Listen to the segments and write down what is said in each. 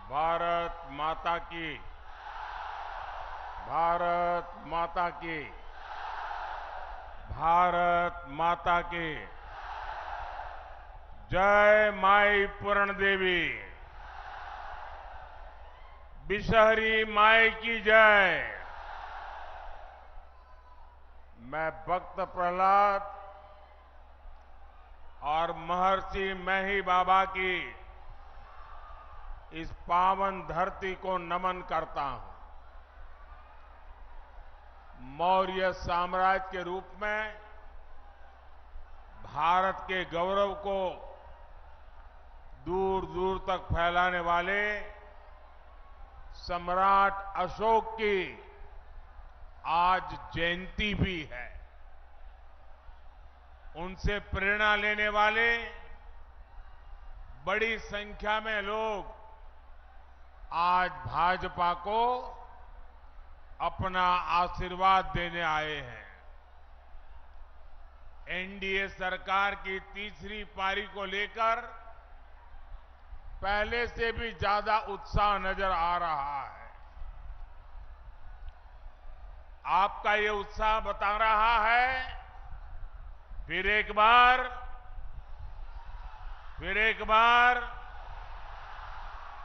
भारत माता की। भारत माता की। भारत माता की। जय माई पूर्ण देवी। बिशहरी माई की जय। मैं भक्त प्रहलाद और महर्षि मेही बाबा की इस पावन धरती को नमन करता हूं। मौर्य साम्राज्य के रूप में भारत के गौरव को दूर दूर तक फैलाने वाले सम्राट अशोक की आज जयंती भी है। उनसे प्रेरणा लेने वाले बड़ी संख्या में लोग आज भाजपा को अपना आशीर्वाद देने आए हैं। एनडीए सरकार की तीसरी पारी को लेकर पहले से भी ज्यादा उत्साह नजर आ रहा है। आपका ये उत्साह बता रहा है फिर एक बार फिर एक बार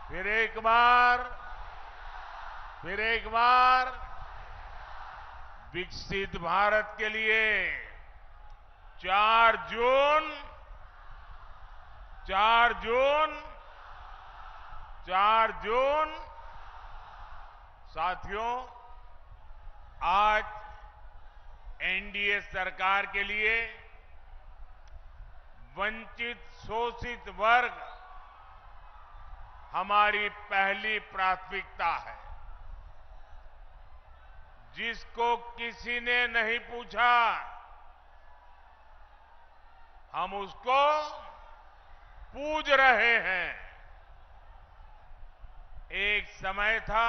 फिर एक बार फिर एक बार विकसित भारत के लिए 4 जून 4 जून 4 जून। साथियों, आज एनडीए सरकार के लिए वंचित शोषित वर्ग हमारी पहली प्राथमिकता है। जिसको किसी ने नहीं पूछा हम उसको पूज रहे हैं। एक समय था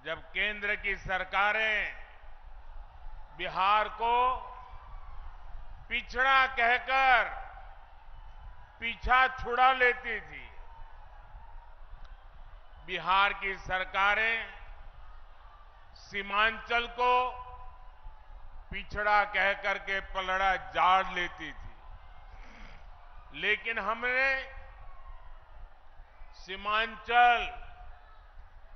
जब केंद्र की सरकारें बिहार को पिछड़ा कहकर पीछा छुड़ा लेती थी। बिहार की सरकारें सीमांचल को पिछड़ा कहकर के पलड़ा झाड़ लेती थी। लेकिन हमने सीमांचल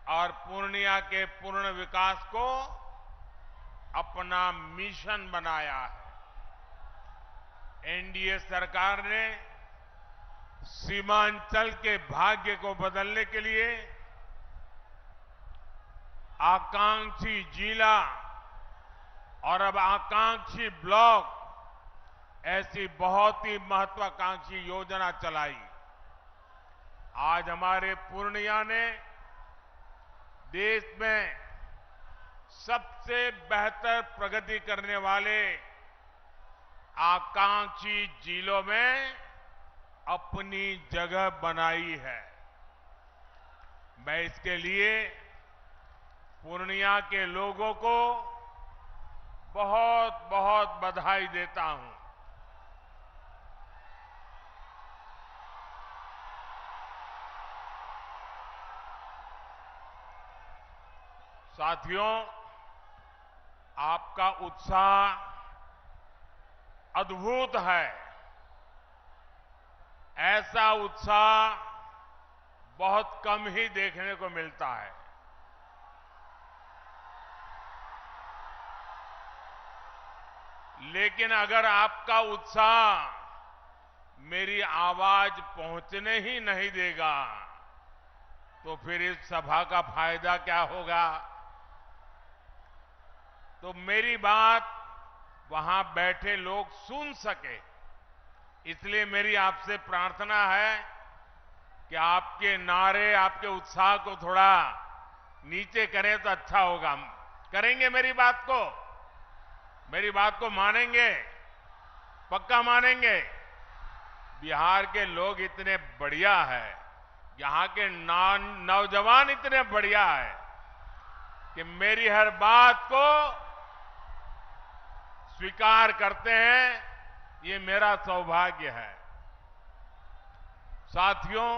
और पूर्णिया के पूर्ण विकास को अपना मिशन बनाया है। एनडीए सरकार ने सीमांचल के भाग्य को बदलने के लिए आकांक्षी जिला और अब आकांक्षी ब्लॉक ऐसी बहुत ही महत्वाकांक्षी योजना चलाई। आज हमारे पूर्णिया ने देश में सबसे बेहतर प्रगति करने वाले आकांक्षी जिलों में अपनी जगह बनाई है। मैं इसके लिए पूर्णिया के लोगों को बहुत बहुत बधाई देता हूं। साथियों, आपका उत्साह अद्भुत है। ऐसा उत्साह बहुत कम ही देखने को मिलता है। लेकिन अगर आपका उत्साह मेरी आवाज पहुंचने ही नहीं देगा तो फिर इस सभा का फायदा क्या होगा। तो मेरी बात वहां बैठे लोग सुन सके, इसलिए मेरी आपसे प्रार्थना है कि आपके नारे, आपके उत्साह को थोड़ा नीचे करें तो अच्छा होगा। करेंगे मेरी बात को? मेरी बात को मानेंगे? पक्का मानेंगे? बिहार के लोग इतने बढ़िया है, यहां के नौजवान इतने बढ़िया है कि मेरी हर बात को स्वीकार करते हैं। ये मेरा सौभाग्य है। साथियों,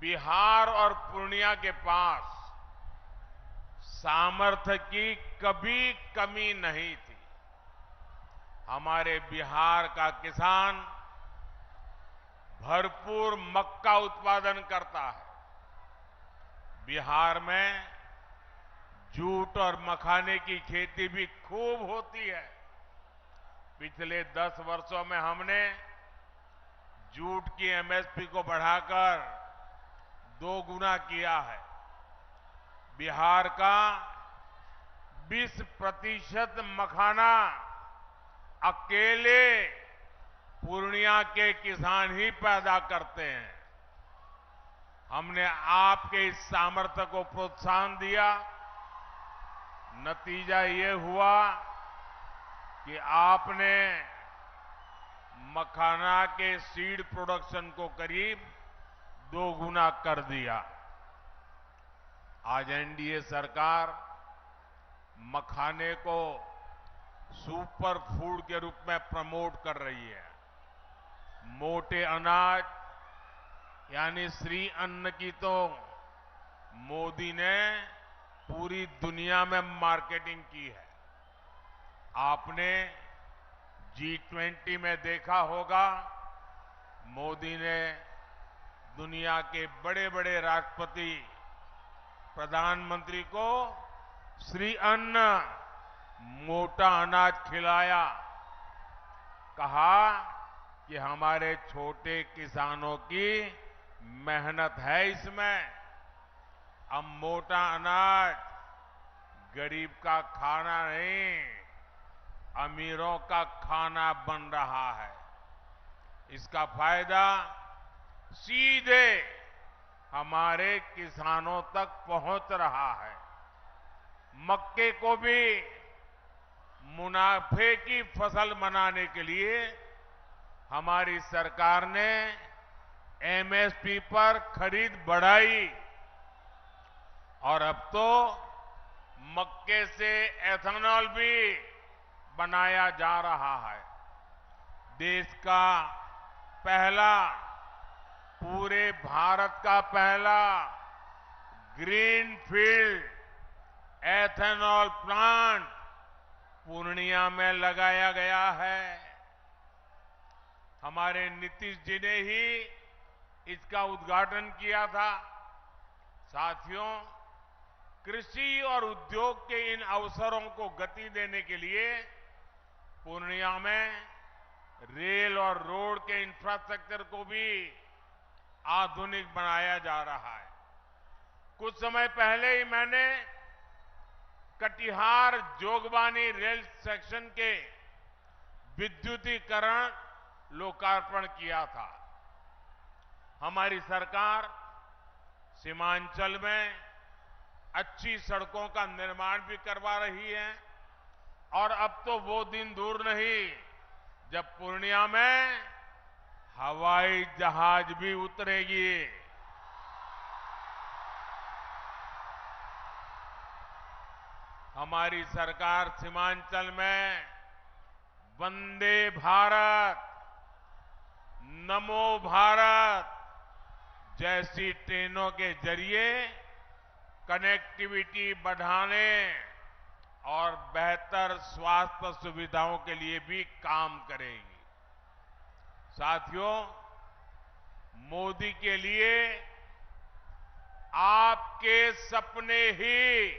बिहार और पूर्णिया के पास सामर्थ्य की कभी कमी नहीं थी। हमारे बिहार का किसान भरपूर मक्का उत्पादन करता है। बिहार में जूट और मखाने की खेती भी खूब होती है। पिछले 10 वर्षों में हमने जूट की एमएसपी को बढ़ाकर 2 गुना किया है। बिहार का 20% मखाना अकेले पूर्णिया के किसान ही पैदा करते हैं। हमने आपके इस सामर्थ्य को प्रोत्साहन दिया। नतीजा ये हुआ कि आपने मखाना के सीड प्रोडक्शन को करीब 2 गुना कर दिया। आज एनडीए सरकार मखाने को सुपर फूड के रूप में प्रमोट कर रही है। मोटे अनाज यानी श्री अन्न की तो मोदी ने पूरी दुनिया में मार्केटिंग की है। आपने G20 में देखा होगा, मोदी ने दुनिया के बड़े बड़े राष्ट्रपति, प्रधानमंत्री को श्री अन्न मोटा अनाज खिलाया। कहा कि हमारे छोटे किसानों की मेहनत है इसमें। अब मोटा अनाज गरीब का खाना नहीं, अमीरों का खाना बन रहा है। इसका फायदा सीधे हमारे किसानों तक पहुंच रहा है। मक्के को भी मुनाफे की फसल बनाने के लिए हमारी सरकार ने एमएसपी पर खरीद बढ़ाई और अब तो मक्के से एथेनॉल भी बनाया जा रहा है। देश का पहला, पूरे भारत का पहला ग्रीनफील्ड एथेनॉल प्लांट पूर्णिया में लगाया गया है। हमारे नीतीश जी ने ही इसका उद्घाटन किया था। साथियों, कृषि और उद्योग के इन अवसरों को गति देने के लिए पूर्णिया में रेल और रोड के इंफ्रास्ट्रक्चर को भी आधुनिक बनाया जा रहा है। कुछ समय पहले ही मैंने कटिहार जोगबानी रेल सेक्शन के विद्युतीकरण लोकार्पण किया था। हमारी सरकार सीमांचल में अच्छी सड़कों का निर्माण भी करवा रही है और अब तो वो दिन दूर नहीं जब पूर्णिया में हवाई जहाज भी उतरेगी। हमारी सरकार सीमांचल में वंदे भारत, नमो भारत जैसी ट्रेनों के जरिए कनेक्टिविटी बढ़ाने और बेहतर स्वास्थ्य सुविधाओं के लिए भी काम करेगी। साथियों, मोदी के लिए आपके सपने ही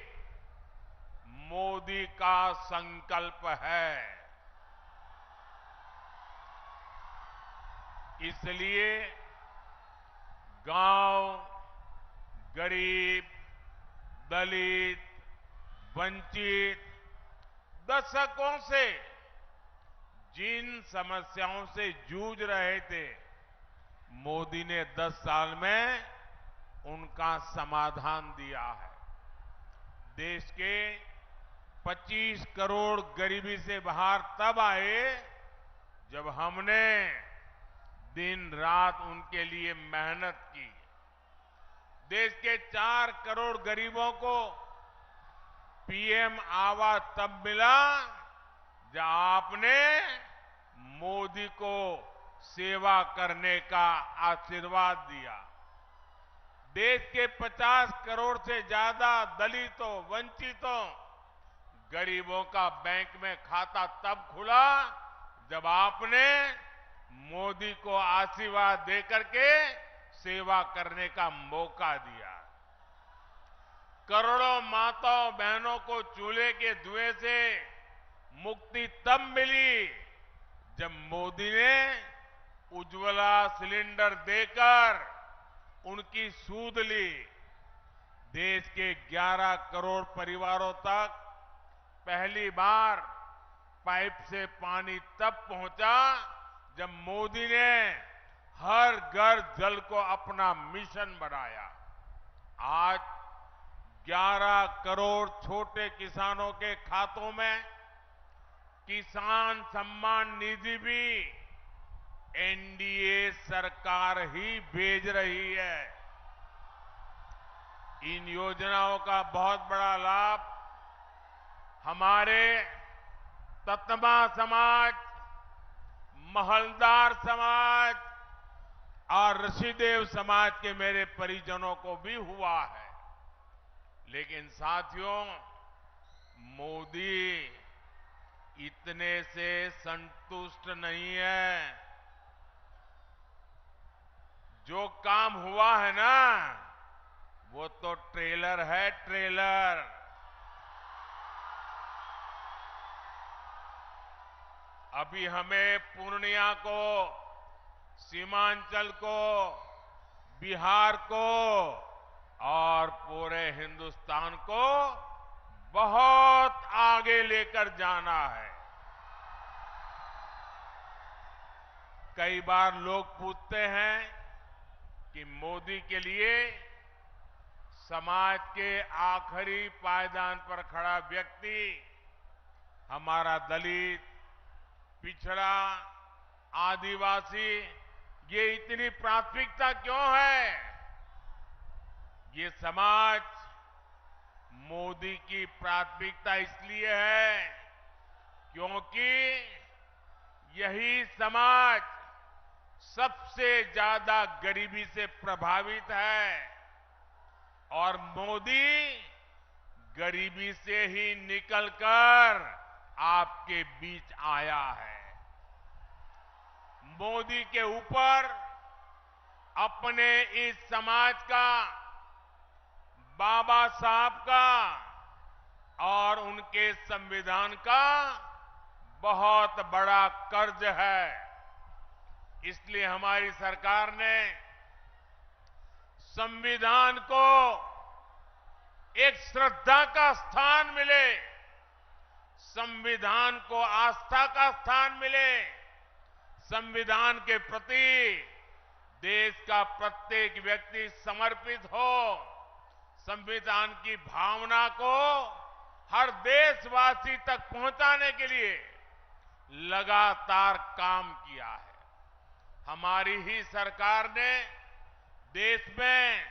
मोदी का संकल्प है। इसलिए गांव, गरीब, दलित, वंचित दशकों से जिन समस्याओं से जूझ रहे थे, मोदी ने 10 साल में उनका समाधान दिया है। देश के 25 करोड़ गरीबी से बाहर तब आए जब हमने दिन रात उनके लिए मेहनत की। देश के 4 करोड़ गरीबों को पीएम आवास तब मिला जब आपने मोदी को सेवा करने का आशीर्वाद दिया। देश के 50 करोड़ से ज्यादा दलितों, वंचितों, गरीबों का बैंक में खाता तब खुला जब आपने मोदी को आशीर्वाद देकर के सेवा करने का मौका दिया। करोड़ों माताओं बहनों को चूल्हे के धुएं से मुक्ति तब मिली जब मोदी ने उज्ज्वला सिलेंडर देकर उनकी सूद ली। देश के 11 करोड़ परिवारों तक पहली बार पाइप से पानी तब पहुंचा जब मोदी ने हर घर जल को अपना मिशन बनाया। आज 11 करोड़ छोटे किसानों के खातों में किसान सम्मान निधि भी एनडीए सरकार ही भेज रही है। इन योजनाओं का बहुत बड़ा लाभ हमारे ततमा समाज, महलदार समाज और ऋषिदेव समाज के मेरे परिजनों को भी हुआ है। लेकिन साथियों, मोदी इतने से संतुष्ट नहीं है। जो काम हुआ है ना, वो तो ट्रेलर है, ट्रेलर। अभी हमें पूर्णिया को, सीमांचल को, बिहार को और पूरे हिंदुस्तान को बहुत आगे लेकर जाना है। कई बार लोग पूछते हैं कि मोदी के लिए समाज के आखिरी पायदान पर खड़ा व्यक्ति, हमारा दलित, पिछड़ा, आदिवासी, ये इतनी प्राथमिकता क्यों है? ये समाज मोदी की प्राथमिकता इसलिए है क्योंकि यही समाज सबसे ज्यादा गरीबी से प्रभावित है और मोदी गरीबी से ही निकलकर आपके बीच आया है। मोदी के ऊपर अपने इस समाज का, बाबा साहब का और उनके संविधान का बहुत बड़ा कर्ज है। इसलिए हमारी सरकार ने संविधान को एक श्रद्धा का स्थान मिले, संविधान को आस्था का स्थान मिले, संविधान के प्रति देश का प्रत्येक व्यक्ति समर्पित हो, संविधान की भावना को हर देशवासी तक पहुंचाने के लिए लगातार काम किया है। हमारी ही सरकार ने देश में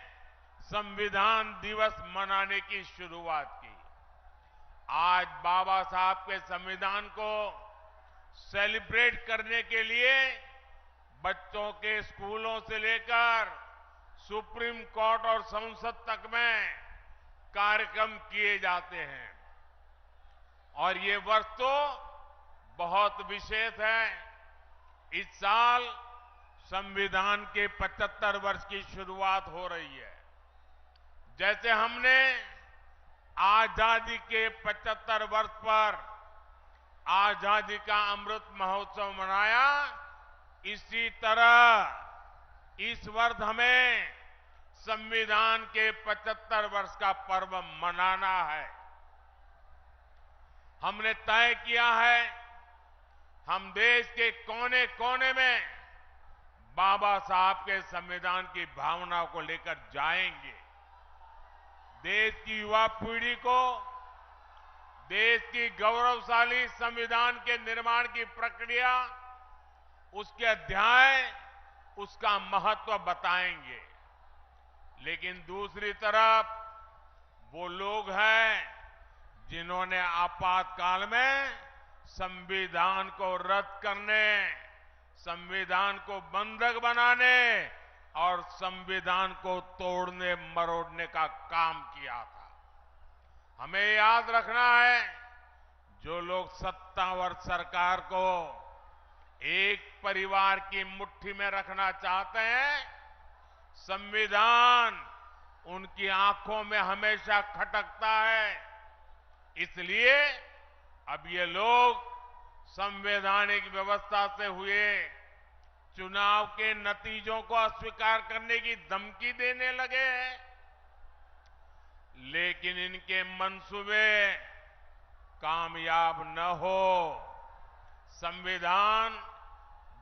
संविधान दिवस मनाने की शुरुआत की। आज बाबा साहब के संविधान को सेलिब्रेट करने के लिए बच्चों के स्कूलों से लेकर सुप्रीम कोर्ट और संसद तक में कार्यक्रम किए जाते हैं और ये वर्ष तो बहुत विशेष है। इस साल संविधान के 75 वर्ष की शुरुआत हो रही है। जैसे हमने आजादी के 75 वर्ष पर आजादी का अमृत महोत्सव मनाया, इसी तरह इस वर्ष हमें संविधान के 75 वर्ष का पर्व मनाना है। हमने तय किया है, हम देश के कोने कोने में बाबा साहब के संविधान की भावना को लेकर जाएंगे। देश की युवा पीढ़ी को देश की गौरवशाली संविधान के निर्माण की प्रक्रिया, उसके अध्याय, उसका महत्व बताएंगे। लेकिन दूसरी तरफ वो लोग हैं जिन्होंने आपातकाल में संविधान को रद्द करने, संविधान को बंधक बनाने और संविधान को तोड़ने मरोड़ने का काम किया था। हमें याद रखना है, जो लोग सत्तावर सरकार को एक परिवार की मुट्ठी में रखना चाहते हैं, संविधान उनकी आंखों में हमेशा खटकता है। इसलिए अब ये लोग संवैधानिक व्यवस्था से हुए चुनाव के नतीजों को अस्वीकार करने की धमकी देने लगे हैं। लेकिन इनके मंसूबे कामयाब न हो, संविधान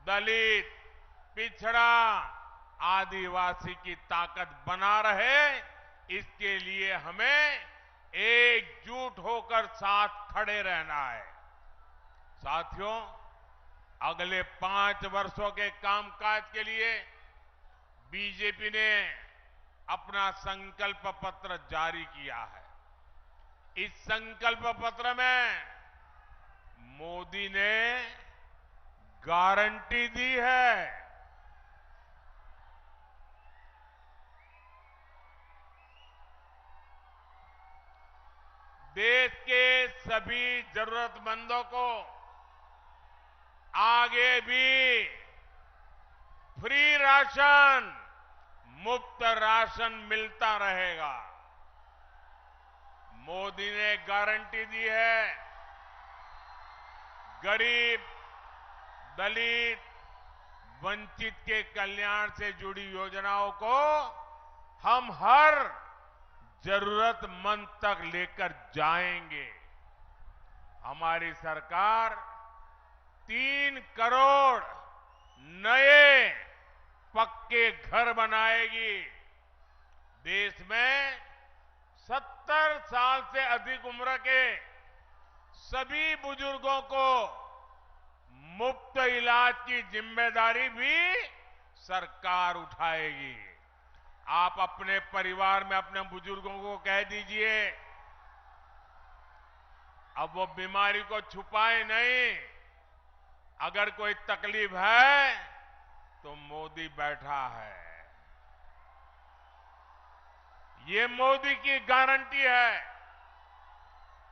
दलित, पिछड़ा, आदिवासी की ताकत बना रहे, इसके लिए हमें एकजुट होकर साथ खड़े रहना है। साथियों, अगले 5 वर्षों के कामकाज के लिए बीजेपी ने अपना संकल्प पत्र जारी किया है। इस संकल्प पत्र में मोदी ने गारंटी दी है, देश के सभी जरूरतमंदों को आगे भी फ्री राशन, मुफ्त राशन मिलता रहेगा। मोदी ने गारंटी दी है, गरीब, दलित, वंचित के कल्याण से जुड़ी योजनाओं को हम हर जरूरतमंद तक लेकर जाएंगे। हमारी सरकार 3 करोड़ नए पक्के घर बनाएगी। देश में 70 साल से अधिक उम्र के सभी बुजुर्गों को मुफ्त इलाज की जिम्मेदारी भी सरकार उठाएगी। आप अपने परिवार में अपने बुजुर्गों को कह दीजिए, अब वो बीमारी को छुपाए नहीं। अगर कोई तकलीफ है तो मोदी बैठा है। ये मोदी की गारंटी है।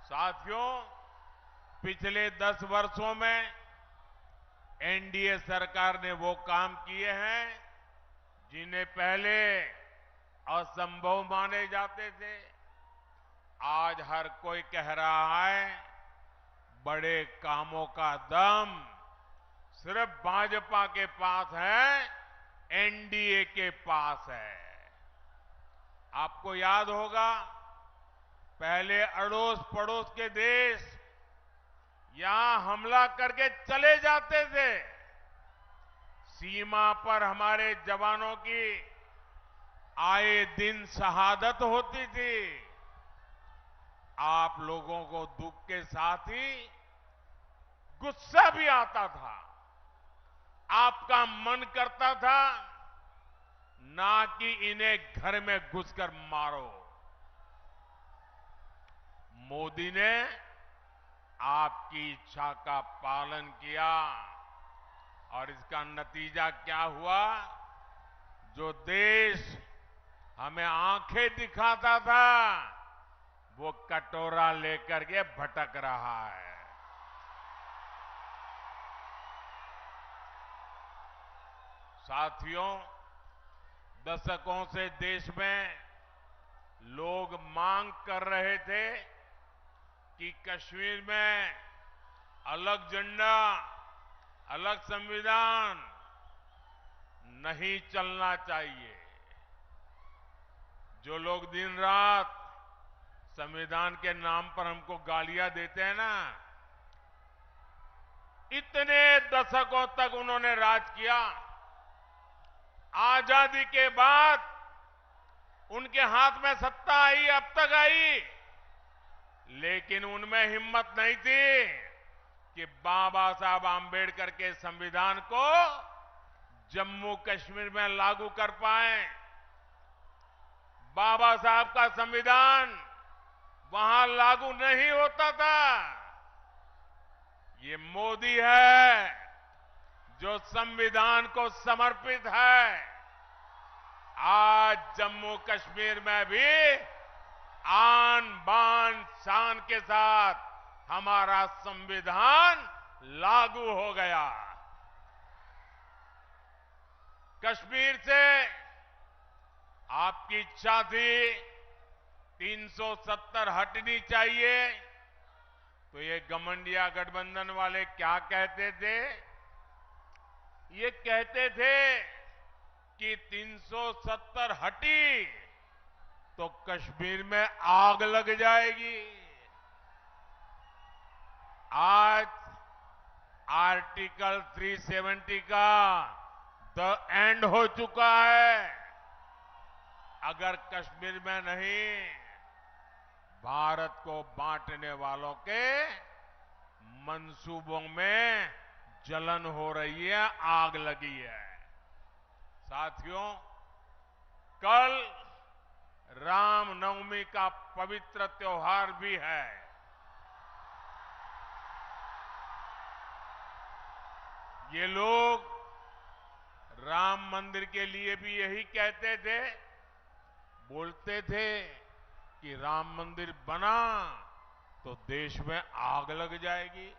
साथियों, पिछले 10 वर्षों में एनडीए सरकार ने वो काम किए हैं जिन्हें पहले असंभव माने जाते थे। आज हर कोई कह रहा है, बड़े कामों का दम सिर्फ भाजपा के पास है, एनडीए के पास है। आपको याद होगा, पहले अड़ोस पड़ोस के देश यहां हमला करके चले जाते थे। सीमा पर हमारे जवानों की आए दिन शहादत होती थी। आप लोगों को दुख के साथ ही गुस्सा भी आता था। आपका मन करता था ना कि इन्हें घर में घुसकर मारो। मोदी ने आपकी इच्छा का पालन किया और इसका नतीजा क्या हुआ? जो देश हमें आंखें दिखाता था, वो कटोरा लेकर के भटक रहा है। साथियों, दशकों से देश में लोग मांग कर रहे थे कि कश्मीर में अलग झंडा, अलग संविधान नहीं चलना चाहिए। जो लोग दिन रात संविधान के नाम पर हमको गालियां देते हैं ना, इतने दशकों तक उन्होंने राज किया। आजादी के बाद उनके हाथ में सत्ता आई, अब तक आई, लेकिन उनमें हिम्मत नहीं थी कि बाबा साहब आंबेडकर के संविधान को जम्मू कश्मीर में लागू कर पाए। बाबा साहब का संविधान वहां लागू नहीं होता था। ये मोदी है जो संविधान को समर्पित है, आज जम्मू कश्मीर में भी आन बान शान के साथ हमारा संविधान लागू हो गया। कश्मीर से आपकी इच्छा थी 370 हटनी चाहिए, तो ये घमंडिया गठबंधन वाले क्या कहते थे? ये कहते थे कि 370 हटी तो कश्मीर में आग लग जाएगी। आज आर्टिकल 370 का द एंड हो चुका है। अगर कश्मीर में नहीं, भारत को बांटने वालों के मंसूबों में जलन हो रही है, आग लगी है। साथियों, कल रामनवमी का पवित्र त्योहार भी है। ये लोग राम मंदिर के लिए भी यही कहते थे, बोलते थे कि राम मंदिर बना तो देश में आग लग जाएगी।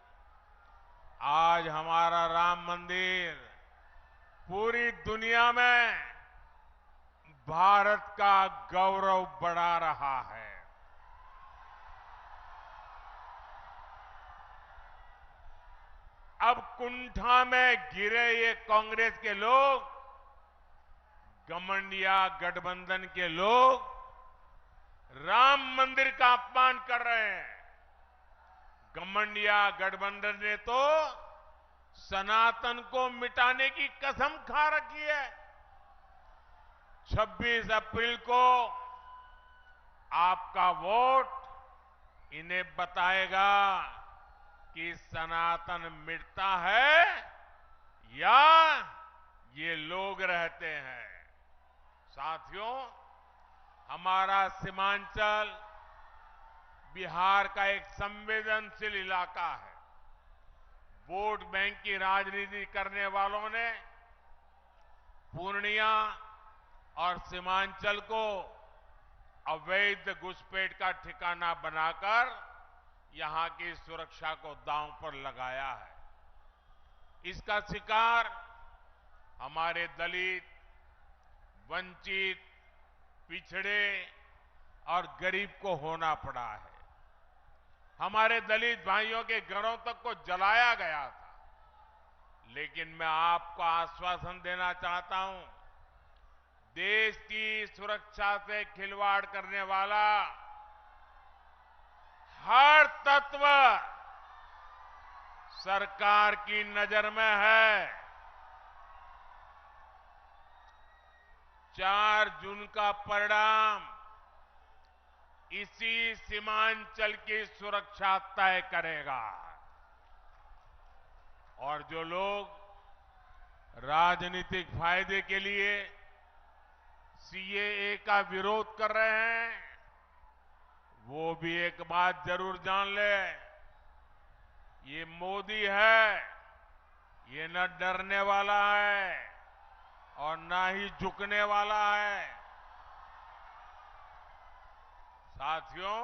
आज हमारा राम मंदिर पूरी दुनिया में भारत का गौरव बढ़ा रहा है। अब कुंठा में गिरे ये कांग्रेस के लोग, घमंडिया गठबंधन के लोग राम मंदिर का अपमान कर रहे हैं। घमंडिया गठबंधन ने तो सनातन को मिटाने की कसम खा रखी है। 26 अप्रैल को आपका वोट इन्हें बताएगा कि सनातन मिटता है या ये लोग रहते हैं। साथियों, हमारा सीमांचल बिहार का एक संवेदनशील इलाका है। वोट बैंक की राजनीति करने वालों ने पूर्णिया और सीमांचल को अवैध घुसपैठ का ठिकाना बनाकर यहां की सुरक्षा को दांव पर लगाया है। इसका शिकार हमारे दलित, वंचित, पिछड़े और गरीब को होना पड़ा है। हमारे दलित भाइयों के घरों तक को जलाया गया था। लेकिन मैं आपको आश्वासन देना चाहता हूं, देश की सुरक्षा से खिलवाड़ करने वाला हर तत्व सरकार की नजर में है। 4 जून का परिणाम इसी सीमांचल की सुरक्षा तय करेगा। और जो लोग राजनीतिक फायदे के लिए सीएए का विरोध कर रहे हैं, वो भी एक बात जरूर जान ले, ये मोदी है, ये न डरने वाला है और ना ही झुकने वाला है। साथियों,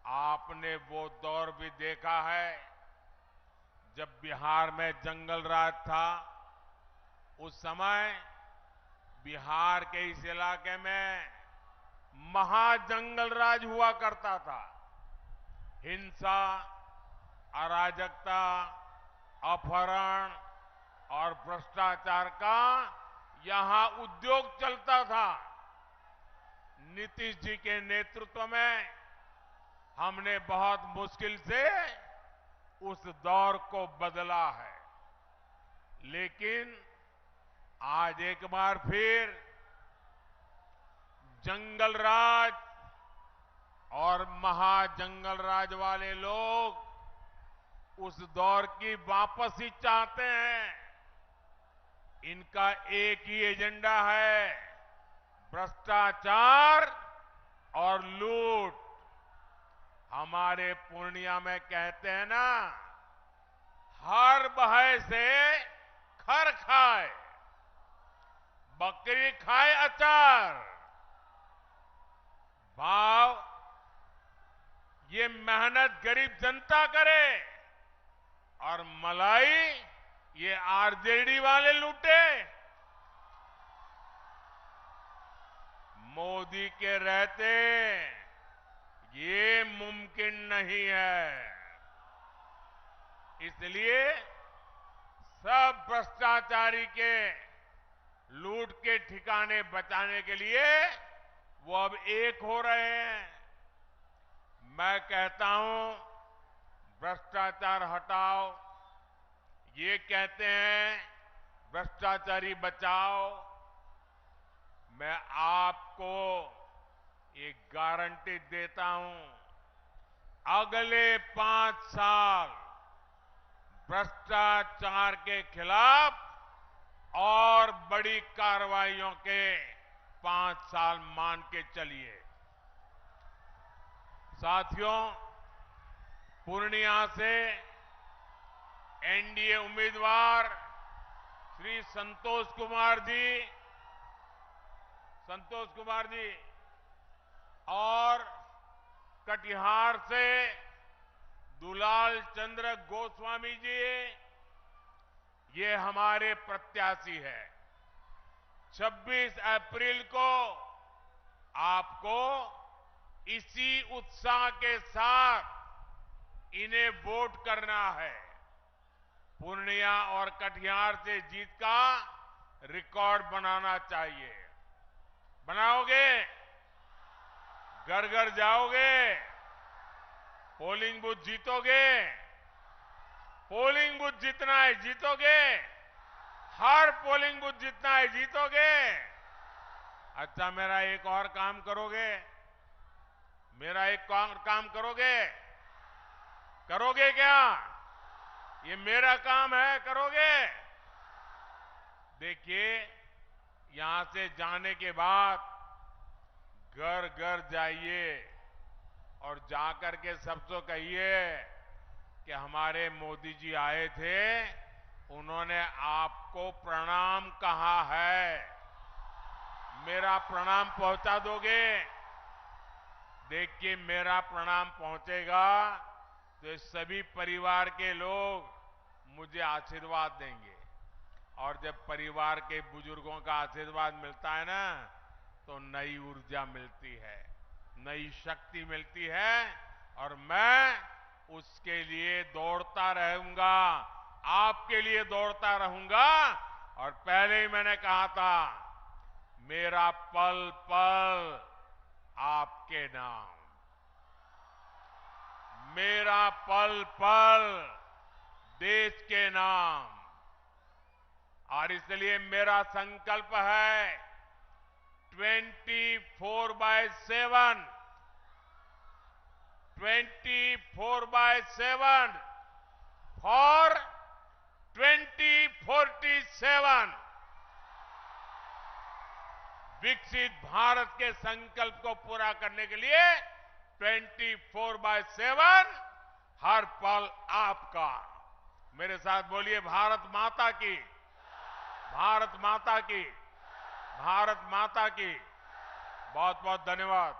आपने वो दौर भी देखा है जब बिहार में जंगल राज था। उस समय बिहार के इस इलाके में महाजंगल राज हुआ करता था। हिंसा, अराजकता, अपहरण और भ्रष्टाचार का यहां उद्योग चलता था। नीतीश जी के नेतृत्व में हमने बहुत मुश्किल से उस दौर को बदला है। लेकिन आज एक बार फिर जंगल राज और महाजंगल राज वाले लोग उस दौर की वापसी चाहते हैं। इनका एक ही एजेंडा है, भ्रष्टाचार और लूट। हमारे पूर्णिया में कहते हैं ना, हर बहे से खर खाए। बकरी खाए अचार, भाव ये मेहनत गरीब जनता करे, और मलाई ये आरजेडी वाले लूटे। मोदी के रहते ये मुमकिन नहीं है। इसलिए सब भ्रष्टाचारी के लूट के ठिकाने बचाने के लिए वो अब एक हो रहे हैं। मैं कहता हूं भ्रष्टाचार हटाओ, ये कहते हैं भ्रष्टाचारी बचाओ। मैं आपको एक गारंटी देता हूं, अगले 5 साल भ्रष्टाचार के खिलाफ और बड़ी कार्रवाइयों के 5 साल मान के चलिए। साथियों, पूर्णिया से एनडीए उम्मीदवार श्री संतोष कुमार जी और कटिहार से दुलाल चंद्र गोस्वामी जी, ये हमारे प्रत्याशी है। 26 अप्रैल को आपको इसी उत्साह के साथ इन्हें वोट करना है। पूर्णिया और कटिहार से जीत का रिकॉर्ड बनाना चाहिए। बनाओगे? घर घर जाओगे? पोलिंग बूथ जीतोगे? पोलिंग बूथ जीतना है, जीतोगे? हर पोलिंग बूथ जीतना है, जीतोगे? अच्छा, मेरा एक और काम करोगे? मेरा एक काम करोगे? करोगे क्या? ये मेरा काम है, करोगे? देखिए, यहां से जाने के बाद घर घर जाइए और जाकर के सबसे कहिए कि हमारे मोदी जी आए थे, उन्होंने आपको प्रणाम कहा है। मेरा प्रणाम पहुंचा दोगे? देखिए, मेरा प्रणाम पहुंचेगा तो सभी परिवार के लोग मुझे आशीर्वाद देंगे, और जब परिवार के बुजुर्गों का आशीर्वाद मिलता है ना, तो नई ऊर्जा मिलती है, नई शक्ति मिलती है, और मैं उसके लिए दौड़ता रहूंगा, आपके लिए दौड़ता रहूंगा। और पहले ही मैंने कहा था, मेरा पल पल आपके नाम, मेरा पल पल देश के नाम। और इसलिए मेरा संकल्प है 24/7 फॉर 2047 विकसित भारत के संकल्प को पूरा करने के लिए 24/7 हर पल आपका। मेरे साथ बोलिए, भारत माता की, भारत माता की, भारत माता की। बहुत बहुत धन्यवाद।